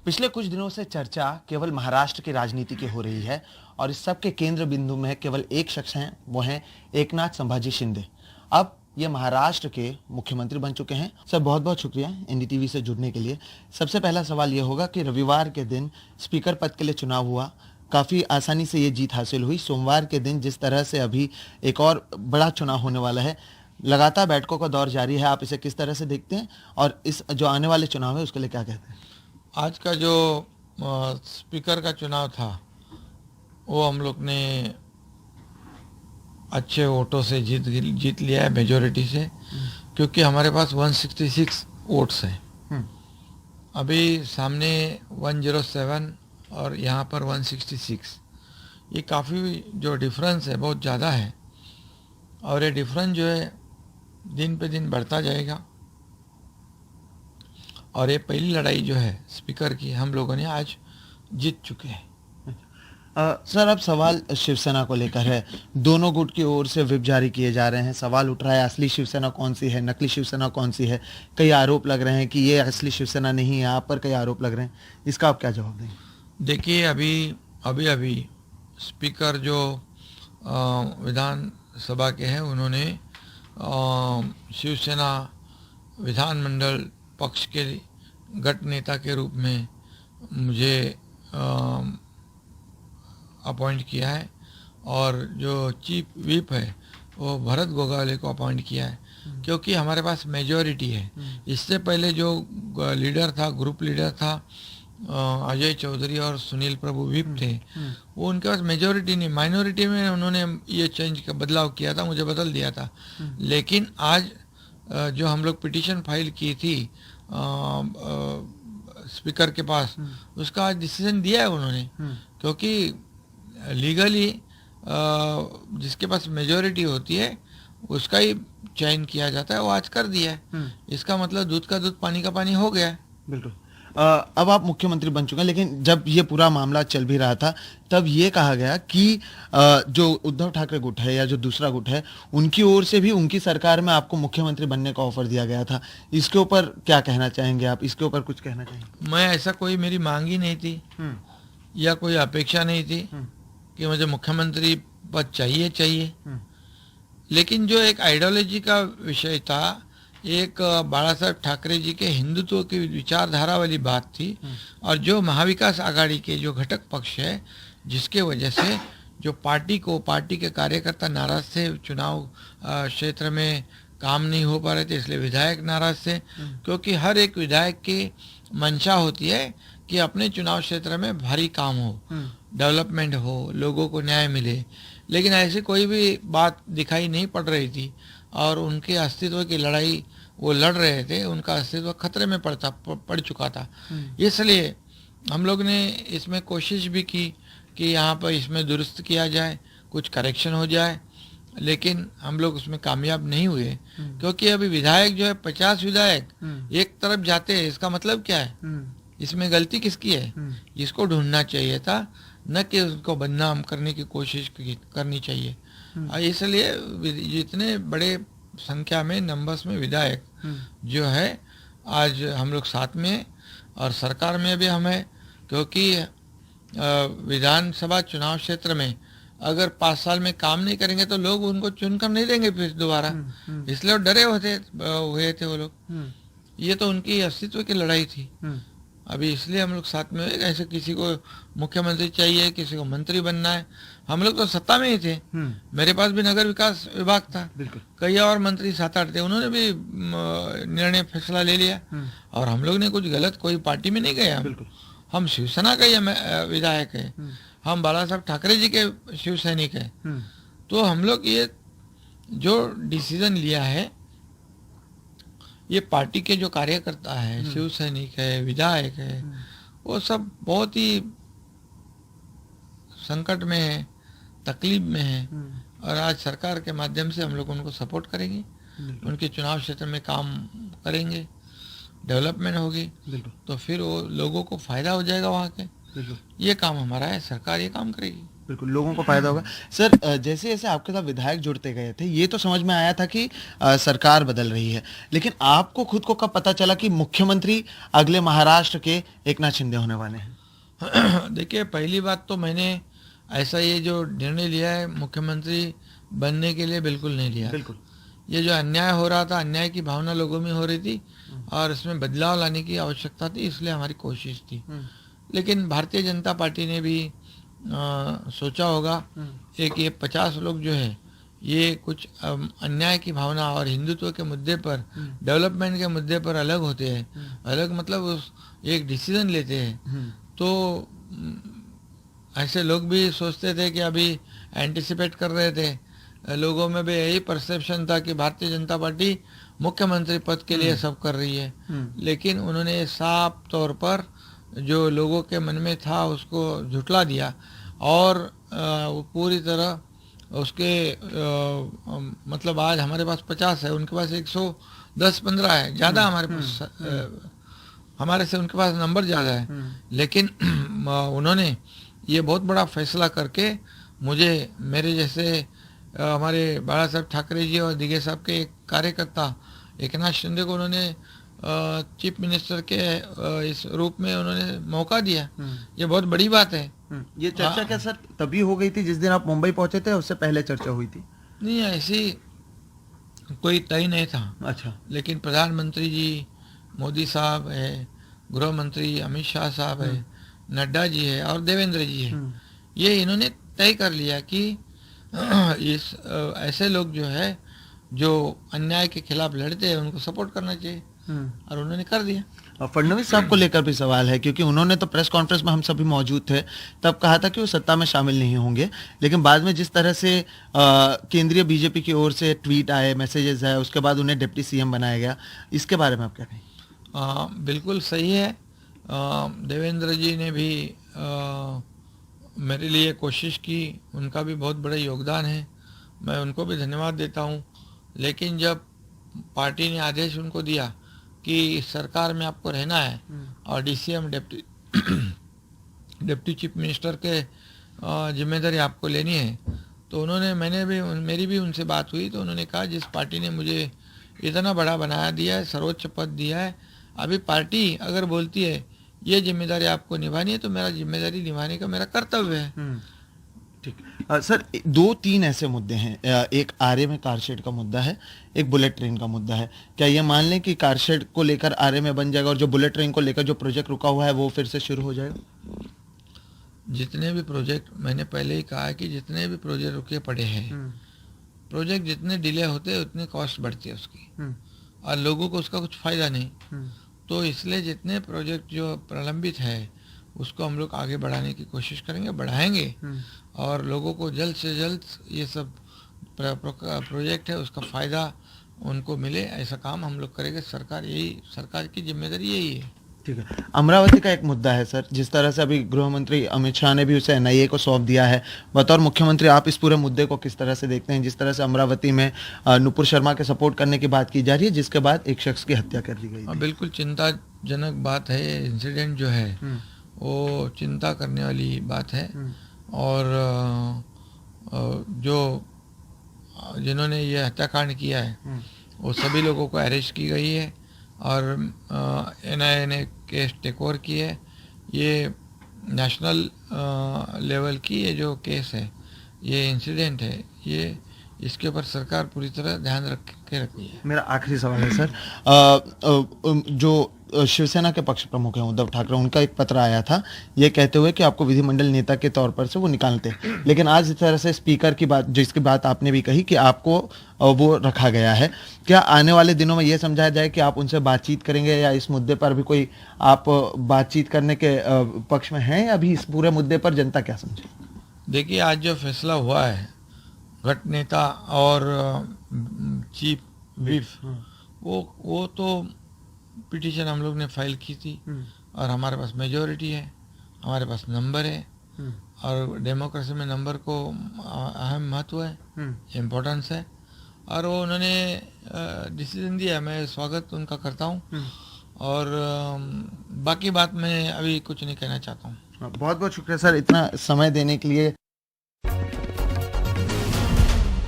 पिछले कुछ दिनों से चर्चा केवल महाराष्ट्र की राजनीति की हो रही है और इस सब के केंद्र बिंदु में केवल एक शख्स हैं, वो हैं एकनाथ संभाजी शिंदे। अब ये महाराष्ट्र के मुख्यमंत्री बन चुके हैं। सर, बहुत बहुत शुक्रिया एनडीटीवी से जुड़ने के लिए। सबसे पहला सवाल ये होगा कि रविवार के दिन स्पीकर पद के लिए चुनाव हुआ, काफ़ी आसानी से ये जीत हासिल हुई। सोमवार के दिन जिस तरह से अभी एक और बड़ा चुनाव होने वाला है, लगातार बैठकों का दौर जारी है, आप इसे किस तरह से देखते हैं और इस जो आने वाले चुनाव है उसके लिए क्या कहते हैं? आज का जो स्पीकर का चुनाव था वो हम लोग ने अच्छे वोटों से जीत लिया है, मेजोरिटी से, क्योंकि हमारे पास 166 वोट्स हैं। अभी सामने 107 और यहाँ पर 166। ये काफ़ी जो डिफरेंस है बहुत ज़्यादा है और ये डिफरेंस जो है दिन पे दिन बढ़ता जाएगा। और ये पहली लड़ाई जो है स्पीकर की हम लोगों ने आज जीत चुके हैं। सर, अब सवाल शिवसेना को लेकर है। दोनों गुट की ओर से व्हिप जारी किए जा रहे हैं। सवाल उठ रहा है असली शिवसेना कौन सी है, नकली शिवसेना कौन सी है। कई आरोप लग रहे हैं कि ये असली शिवसेना नहीं है, आप पर कई आरोप लग रहे हैं। इसका आप क्या जवाब देंगे? देखिए, अभी स्पीकर जो विधानसभा के हैं उन्होंने शिवसेना विधानमंडल पक्ष के गट नेता के रूप में मुझे अपॉइंट किया है और जो चीफ व्हिप है वो भरत गोगावले को अपॉइंट किया है, क्योंकि हमारे पास मेजॉरिटी है। इससे पहले जो लीडर था, ग्रुप लीडर था, अजय चौधरी और सुनील प्रभु व्हिप थे, वो उनके पास मेजॉरिटी नहीं, माइनॉरिटी में उन्होंने ये चेंज का बदलाव किया था, मुझे बदल दिया था। लेकिन आज जो हम लोग पिटीशन फाइल की थी स्पीकर के पास, उसका आज डिसीजन दिया है उन्होंने, क्योंकि लीगली जिसके पास मेजॉरिटी होती है उसका ही चयन किया जाता है, वो आज कर दिया है। इसका मतलब दूध का दूध पानी का पानी हो गया है। बिल्कुल। अब आप मुख्यमंत्री बन चुके हैं, लेकिन जब ये पूरा मामला चल भी रहा था तब ये कहा गया कि जो उद्धव ठाकरे गुट है या जो दूसरा गुट है, उनकी ओर से भी उनकी सरकार में आपको मुख्यमंत्री बनने का ऑफर दिया गया था। इसके ऊपर क्या कहना चाहेंगे आप? इसके ऊपर कुछ कहना चाहेंगे? मैं ऐसा कोई मेरी मांग ही नहीं थी या कोई अपेक्षा नहीं थी कि मुझे मुख्यमंत्री पद चाहिए। लेकिन जो एक आइडियोलॉजी का विषय था, एक बाला साहब ठाकरे जी के हिंदुत्व की विचारधारा वाली बात थी, और जो महाविकास आघाड़ी के जो घटक पक्ष है, जिसके वजह से जो पार्टी के कार्यकर्ता नाराज थे, चुनाव क्षेत्र में काम नहीं हो पा रहे थे, इसलिए विधायक नाराज थे, क्योंकि हर एक विधायक की मंशा होती है कि अपने चुनाव क्षेत्र में भारी काम हो, डेवलपमेंट हो, लोगों को न्याय मिले। लेकिन ऐसी कोई भी बात दिखाई नहीं पड़ रही थी और उनके अस्तित्व की लड़ाई वो लड़ रहे थे, उनका अस्तित्व खतरे में पड़ चुका था। इसलिए हम लोग ने इसमें कोशिश भी की कि यहाँ पर इसमें दुरुस्त किया जाए, कुछ करेक्शन हो जाए, लेकिन हम लोग उसमें कामयाब नहीं हुए, क्योंकि अभी विधायक जो है 50 विधायक एक तरफ जाते हैं। इसका मतलब क्या है? इसमें गलती किसकी है? इसको ढूंढना चाहिए था, न कि उसको बदनाम करने की कोशिश करनी चाहिए। इसलिए जितने बड़े संख्या में नंबर्स में विधायक जो है आज हम लोग साथ में, और सरकार में भी हम है, क्योंकि विधानसभा चुनाव क्षेत्र में अगर 5 साल में काम नहीं करेंगे तो लोग उनको चुनकर नहीं देंगे फिर दोबारा, इसलिए वो डरे हुए थे वो लोग। ये तो उनकी अस्तित्व की लड़ाई थी। अभी इसलिए हम लोग साथ में, ऐसे किसी को मुख्यमंत्री चाहिए, किसी को मंत्री बनना है, हम लोग तो सत्ता में ही थे। मेरे पास भी नगर विकास विभाग था, कई और मंत्री 7-8 थे, उन्होंने भी निर्णय फैसला ले लिया, और हम लोग ने कुछ गलत कोई पार्टी में नहीं गया। हम शिवसेना का ही विधायक है, हम बाला साहब ठाकरे जी के शिव सैनिक है। तो हम लोग ये जो डिसीजन लिया है, ये पार्टी के जो कार्यकर्ता है, शिव सैनिक है, विधायक है, वो सब बहुत ही संकट में है, तकलीफ में है, और आज सरकार के माध्यम से हम लोग उनको सपोर्ट करेंगे, उनके चुनाव क्षेत्र में काम करेंगे, डेवलपमेंट होगी, तो फिर वो लोगों को फायदा हो जाएगा वहाँ के। ये काम हमारा है, सरकार ये काम करेगी। बिल्कुल लोगों को फायदा होगा। सर जैसे जैसे आपके साथ विधायक जुड़ते गए थे ये तो समझ में आया था कि सरकार बदल रही है, लेकिन आपको खुद को कब पता चला कि मुख्यमंत्री अगले महाराष्ट्र के एकनाथ शिंदे होने वाले हैं? देखिए, पहली बात तो मैंने ऐसा ये जो निर्णय लिया है मुख्यमंत्री बनने के लिए बिल्कुल नहीं लिया। बिल्कुल। ये जो अन्याय हो रहा था, अन्याय की भावना लोगों में हो रही थी और इसमें बदलाव लाने की आवश्यकता थी, इसलिए हमारी कोशिश थी। लेकिन भारतीय जनता पार्टी ने भी सोचा होगा एक ये 50 लोग जो है ये कुछ अन्याय की भावना और हिंदुत्व के मुद्दे पर, डेवलपमेंट के मुद्दे पर अलग होते हैं, अलग मतलब उस एक डिसीजन लेते हैं। तो ऐसे लोग भी सोचते थे कि अभी एंटिसिपेट कर रहे थे, लोगों में भी यही परसेप्शन था कि भारतीय जनता पार्टी मुख्यमंत्री पद के लिए सब कर रही है। लेकिन उन्होंने साफ तौर पर जो लोगों के मन में था उसको झुठला दिया और वो पूरी तरह उसके मतलब आज हमारे पास 50 है, उनके पास 110-15 है, ज़्यादा हमारे पास हमारे से उनके पास नंबर ज़्यादा है। लेकिन उन्होंने ये बहुत बड़ा फैसला करके मुझे, मेरे जैसे हमारे बाला साहब ठाकरे जी और दिगे साहब के एक कार्यकर्ता एकनाथ शिंदे को उन्होंने चीफ मिनिस्टर के इस रूप में उन्होंने मौका दिया। ये बहुत बड़ी बात है। ये चर्चा क्या सर तभी हो गई थी जिस दिन आप मुंबई पहुंचे थे, उससे पहले चर्चा हुई थी? नहीं, ऐसी कोई तय नहीं था। अच्छा। लेकिन प्रधानमंत्री जी मोदी साहब है, गृह मंत्री अमित शाह साहब है, नड्डा जी है और देवेंद्र जी है, ये इन्होंने तय कर लिया कि इस ऐसे लोग जो है जो अन्याय के खिलाफ लड़ते हैं उनको सपोर्ट करना चाहिए, और उन्होंने कर दिया। और फडणवीस साहब को लेकर भी सवाल है, क्योंकि उन्होंने तो प्रेस कॉन्फ्रेंस में हम सभी मौजूद थे तब कहा था कि वो सत्ता में शामिल नहीं होंगे, लेकिन बाद में जिस तरह से केंद्रीय बीजेपी की ओर से ट्वीट आए, मैसेजेस आए, उसके बाद उन्हें डिप्टी सीएम बनाया गया, इसके बारे में आप क्या कहें? बिल्कुल सही है। देवेंद्र जी ने भी मेरे लिए कोशिश की, उनका भी बहुत बड़ा योगदान है, मैं उनको भी धन्यवाद देता हूँ। लेकिन जब पार्टी ने आदेश उनको दिया कि इस सरकार में आपको रहना है और डीसीएम डिप्टी चीफ मिनिस्टर के जिम्मेदारी आपको लेनी है, तो उन्होंने मेरी भी उनसे बात हुई, तो उन्होंने कहा जिस पार्टी ने मुझे इतना बड़ा बनाया दिया है, सर्वोच्च पद दिया है, अभी पार्टी अगर बोलती है ये जिम्मेदारी आपको निभानी है तो मेरा जिम्मेदारी निभाने का मेरा कर्तव्य है। ठीक। सर 2-3 ऐसे मुद्दे हैं, एक आरए में कारशेड का मुद्दा है, एक बुलेट ट्रेन का मुद्दा है। क्या ये मान लें कि कारशेड को लेकर आरए में बन जाएगा और जो बुलेट ट्रेन को लेकर जो प्रोजेक्ट रुका हुआ है वो फिर से शुरू हो जाएगा? जितने भी प्रोजेक्ट, मैंने पहले ही कहा है कि जितने भी प्रोजेक्ट रुके पड़े हैं, प्रोजेक्ट जितने डिले होते हैं उतनी कॉस्ट बढ़ती है उसकी, और लोगों को उसका कुछ फ़ायदा नहीं। तो इसलिए जितने प्रोजेक्ट जो प्रलंबित है उसको हम लोग आगे बढ़ाने की कोशिश करेंगे, बढ़ाएंगे, और लोगों को जल्द से जल्द ये सब प्रोजेक्ट है उसका फ़ायदा उनको मिले, ऐसा काम हम लोग करेंगे। सरकार की जिम्मेदारी यही है। ठीक है। अमरावती का एक मुद्दा है सर, जिस तरह से अभी गृह मंत्री अमित शाह ने भी उसे एनआईए को सौंप दिया है, बतौर मुख्यमंत्री आप इस पूरे मुद्दे को किस तरह से देखते हैं? जिस तरह से अमरावती में नुपुर शर्मा के सपोर्ट करने की बात की जा रही है, जिसके बाद एक शख्स की हत्या कर दी गई थी। बिल्कुल चिंताजनक बात है। ये इंसिडेंट जो है वो चिंता करने वाली बात है, और जो जिन्होंने ये हत्याकांड किया है वो सभी लोगों को अरेस्ट की गई है और एनआईए ने केस टेक ओवर की है। ये नेशनल लेवल की ये जो केस है, ये इंसिडेंट है, ये इसके ऊपर सरकार पूरी तरह ध्यान रख रही है। मेरा आखिरी सवाल है सर, जो शिवसेना के पक्ष प्रमुख हैं उद्धव ठाकरे, उनका एक पत्र आया था ये कहते हुए कि आपको विधिमंडल नेता के तौर पर से वो निकालते हैं, लेकिन आज इस तरह से स्पीकर की बात, जिसकी बात आपने भी कही कि आपको वो रखा गया है, क्या आने वाले दिनों में ये समझाया जाए कि आप उनसे बातचीत करेंगे, या इस मुद्दे पर भी कोई आप बातचीत करने के पक्ष में हैं, या अभी इस पूरे मुद्दे पर जनता क्या समझे? देखिए, आज जो फैसला हुआ है गट नेता और चीफ विप, वो तो पिटीशन हम लोग ने फाइल की थी और हमारे पास मेजॉरिटी है, हमारे पास नंबर है, और डेमोक्रेसी में नंबर को अहम महत्व है, इम्पोर्टेंस है, और वो उन्होंने डिसीजन दिया, मैं स्वागत उनका करता हूँ, और बाकी बात मैं अभी कुछ नहीं कहना चाहता हूँ। बहुत बहुत शुक्रिया सर इतना समय देने के लिए।